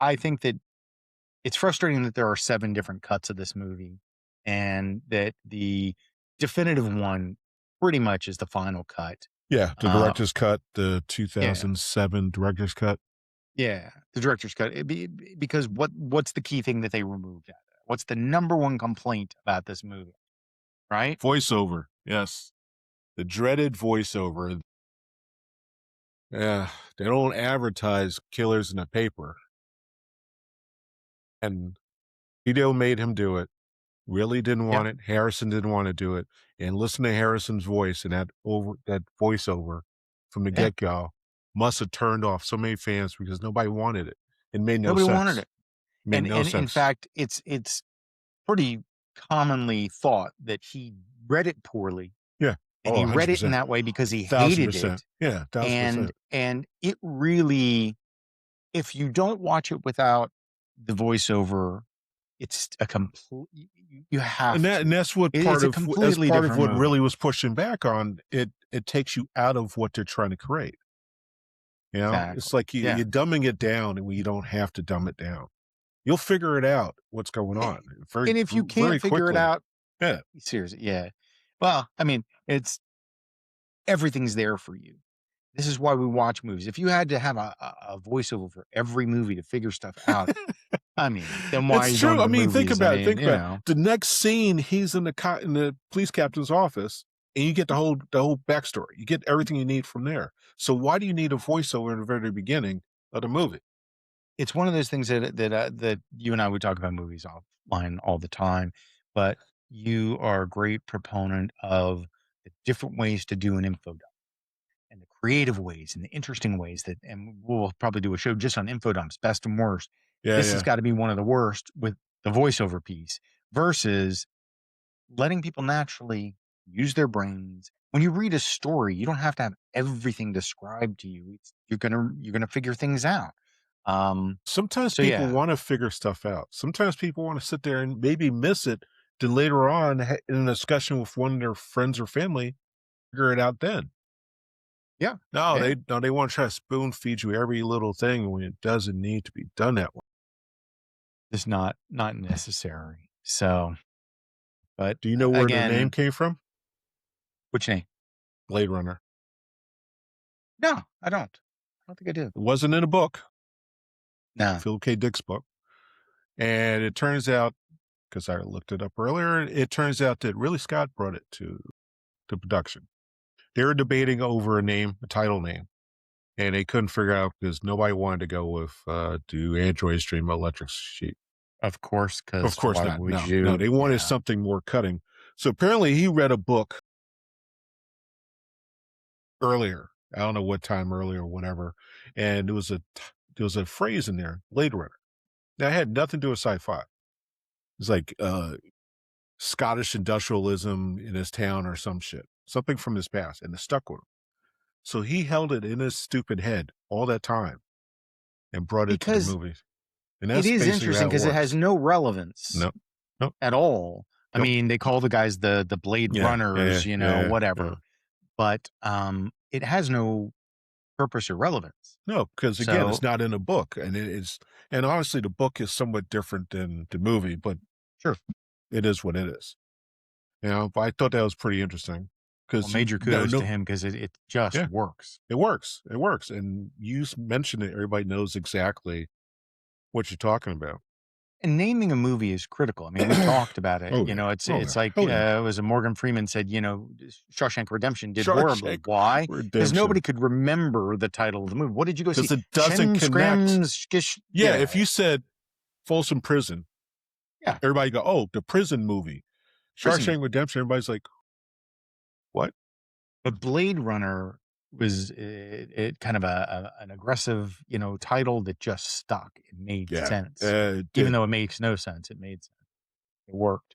I think that it's frustrating that there are 7 different cuts of this movie, and that the definitive one pretty much is the final cut. Yeah, the Uh, director's cut, the yeah, 2007 director's cut. yeah, the director's cut. Because what's the key thing that they removed out of it? What's the number one complaint about this movie, right? Voiceover, yes. The dreaded voiceover. Yeah, they don't advertise killers in the paper, and Video made him do it. Really didn't Yep, want it. Harrison didn't wanna do it, and listen to Harrison's voice and that voiceover from the yeah. get-go must have turned off so many fans because nobody wanted it. It made no Nobody wanted sense. it. Made And no in sense. fact, it's pretty commonly thought that he read it poorly, Yeah. and Oh, he read it in 100%. that way because he hated 1,000%. it. Yeah, 1,000%. And it really, if you don't watch it without the voiceover, it's a complete, you And have that and to. that's what It's part a of as completely part of different what movie. really was pushing back on it. It takes you out of what they're trying to create. You know, Exactly. it's like Yeah. you're dumbing it down, and you don't have to dumb it down. You'll figure it out what's going A- on very And if you very can't figure it quickly. out, Yeah. seriously, yeah. Well, I mean, it's everything's there for you. This is why we watch movies. If you had to have a voiceover for every movie to figure stuff out, I mean, then why are It's you going true. to I the mean, think movies? I about it. mean, Think about it. The next scene, he's in in the police captain's office, and you get the whole backstory. You get everything you need from there. So why do you need a voiceover in the very beginning of the movie? it's one of those things that you and I would talk about movies offline all the time, but you are a great proponent of the different ways to do an info dump, and the creative ways and the interesting ways that, and we'll probably do a show just on info dumps, best and worst. Yeah, This has yeah. got to be one of the worst with the voiceover piece versus letting people naturally use their brains. When you read a story, you don't have to have everything described to you. You're gonna figure things out. Sometimes So people yeah, want to figure stuff out. Sometimes people want to sit there and maybe miss it. Then later on, in a discussion with one of their friends or family, figure it out then. yeah, No, yeah. they want to try to spoon feed you every little thing when it doesn't need to be done that way. It's not necessary. So, but Do you know where the name again, came from? which name? Blade Runner. No, I don't. I don't think I do. It wasn't in a book, No. Philip K. Dick's book. And it turns out, because I looked it up earlier, it turns out that Ridley Scott brought it to production. They were debating over a name, a title name, and they couldn't figure out because nobody wanted to go with Do Androids Dream of Electric Sheep? Of course, Of because course why not. would No, no, you? they wanted Yeah. something more cutting. So apparently he read a book earlier. I don't know what time earlier or whatever. And there was a phrase in there, Blade Runner. That had nothing to do with sci-fi. It's like Scottish industrialism in his town or some shit. Something from his past, and it stuck with him. So he held it in his stupid head all that time and brought it to the Because movies. And it that's is basically interesting how it because it has works. no relevance Nope. Nope. at all. I Nope. mean, they call the guys the Blade Yeah. Runners, Yeah. Yeah. Yeah. whatever, but it has no purpose or relevance. No, because again, it's So not in a book, and it is, and honestly, the book is somewhat different than the movie, but sure. it is what it is. You know, but I thought that was pretty interesting Well, because major no, kudos to no, him because it just yeah, works. it works. It works, and you mentioned it. Everybody knows exactly what you're talking about. And naming a movie is critical. I mean, we talked about it. Oh yeah. Oh It's yeah. like Oh yeah. it was a Morgan Freeman said, Shawshank Redemption did horribly. Shawshank Why? Because nobody Redemption, could remember the title of the movie. What did you go see? because it doesn't Shem connect. Scrim Skish. Yeah, if Yeah, you said Folsom Prison, yeah. everybody go, "Oh, the prison movie." Prison movie. Shawshank Redemption, everybody's like, "What?" But Blade Runner was it kind of an aggressive, title that just stuck. It made Yeah, sense, it even did. though it makes no sense. It made sense. It worked.